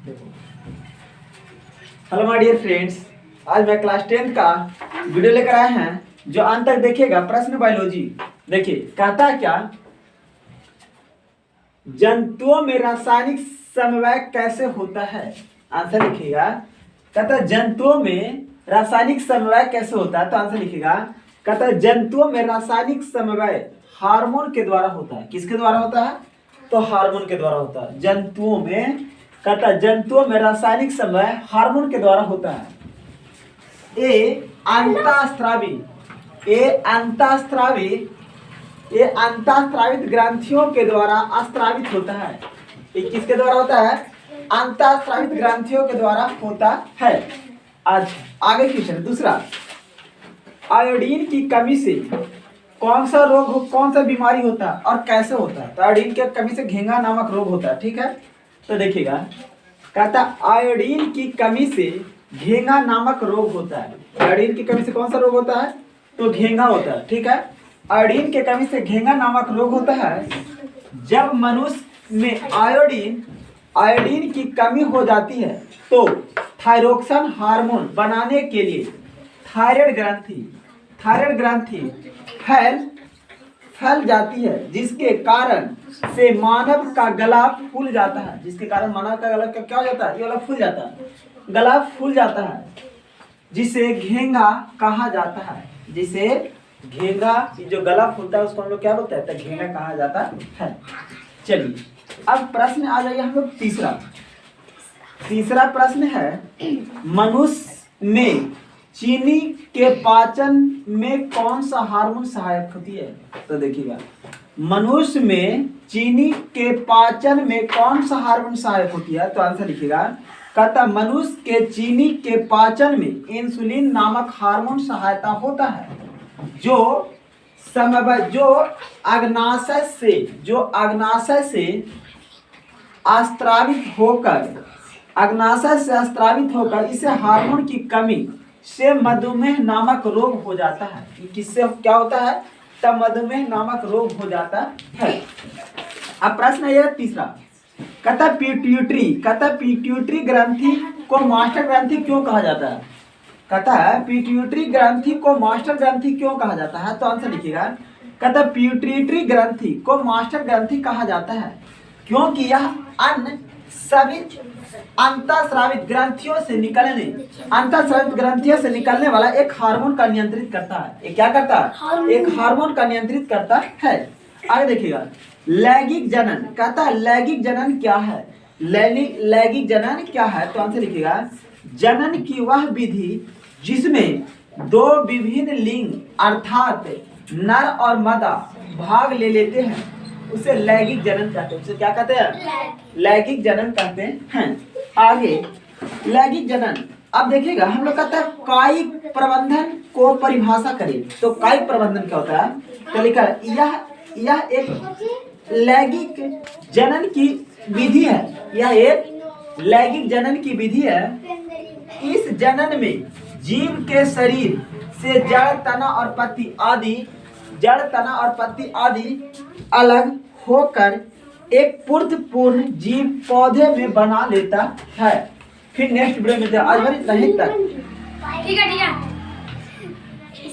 Hello my dear friends, आज मैं class 10 का वीडियो लेकर आए हैं जो अंत तक देखिएगा। प्रश्न बायोलॉजी देखिए, कहता है क्या, जंतुओं में रासायनिक समन्वय कैसे होता है। आंसर लिखिएगा। कहता है जंतुओं में रासायनिक समन्वय कैसे होता है, तो आंसर लिखिएगा। कहता है जंतुओं में रासायनिक समन्वय हार्मोन के द्वारा होता है। किसके द्वारा होता है, तो हार्मोन के द्वारा होता है। जंतुओं में, कहता है जंतुओं में रासायनिक समन्वय हार्मोन के द्वारा होता है। ये अंतःस्रावित ग्रंथियों के द्वारा अस्रावित होता है। ये किसके द्वारा होता है, अंतःस्रावित ग्रंथियों के द्वारा होता है। आज आगे क्वेश्चन दूसरा, आयोडीन की कमी से कौन सा रोग, कौन सा बीमारी होता है और कैसे होता है। तो आयोडीन की कमी से घेंगा नामक रोग होता है। ठीक है, तो देखिएगा, कहता आयोडीन की कमी से घेंगा नामक रोग होता है। आयोडीन की कमी से कौन सा रोग होता है, तो घेंगा होता है। ठीक है, आयोडीन के कमी से घेंगा नामक रोग होता है जब मनुष्य में आयोडीन की कमी हो जाती है, तो थायरोक्सिन हार्मोन बनाने के लिए थायराइड ग्रंथि फैल जाती है, जिसके कारण से मानव का गला फूल जाता है। जिसके कारण मानव का गला क्या हो जाता है, ये गला फूल जाता है, गला फूल जाता है, जिसे घेंगा कहा जाता है। जिसे घेंगा, जो गला फूलता है उसको हम लोग क्या बोलते हैं, तो घेंगा कहा जाता है। चलिए अब प्रश्न आ जाइए हम लोग तीसरा प्रश्न है, मनुष्य में चीनी के पाचन में कौन सा हार्मोन सहायक होती है। तो देखिएगा, मनुष्य में चीनी के पाचन में कौन सा हार्मोन सहायक होती है, तो आंसर लिखिएगा। कहता मनुष्य के चीनी के पाचन में इंसुलिन नामक हार्मोन सहायता होता है, जो अग्नाशय से स्त्रावित होकर इसे हार्मोन की कमी से मधुमेह नामक रोग हो जाता है। किससे क्या होता है, तब मधुमेह नामक रोग हो जाता है। अब प्रश्न है तीसरा, कहता पिट्यूटरी ग्रंथि को मास्टर ग्रंथि क्यों कहा जाता है। कहता है पिट्यूटरी ग्रंथि को मास्टर ग्रंथि क्यों कहा जाता है, तो आंसर लिखिएगा। कहता पिट्यूटरी ग्रंथि को मास्टर ग्रंथि कहा जाता है क्योंकि यह अन्य सभी अंतःस्रावित ग्रंथियों से निकलने वाला एक हार्मोन का नियंत्रित करता है। ये क्या करता है, एक हार्मोन का नियंत्रित करता है। आगे देखिएगा, लैंगिक जनन। कहता है लैंगिक जनन क्या है, लैंगिक जनन क्या है, तो आंसर लिखिएगा। जनन की वह विधि जिसमें दो विभिन्न लिंग अर्थात नर और मादा भाग ले लेते हैं, उसे लैंगिक जनन कहते हैं। उसे क्या कहते हैं, लैंगिक जनन कहते हैं। आगे लैंगिक जनन, अब देखिएगा हम लोग कहते हैं कायिक प्रबंधन को परिभाषा करें। तो कायिक प्रबंधन क्या होता है, तो लिखा यह एक लैंगिक जनन की विधि है। यह एक लैंगिक जनन की विधि है। इस जनन में जीव के शरीर से जड़ तना और पत्ती आदि अलग होकर एक पूर्ण जीव पौधे में बना लेता है। फिर नेक्स्ट वीडियो में आज नहीं तक। ठीक है।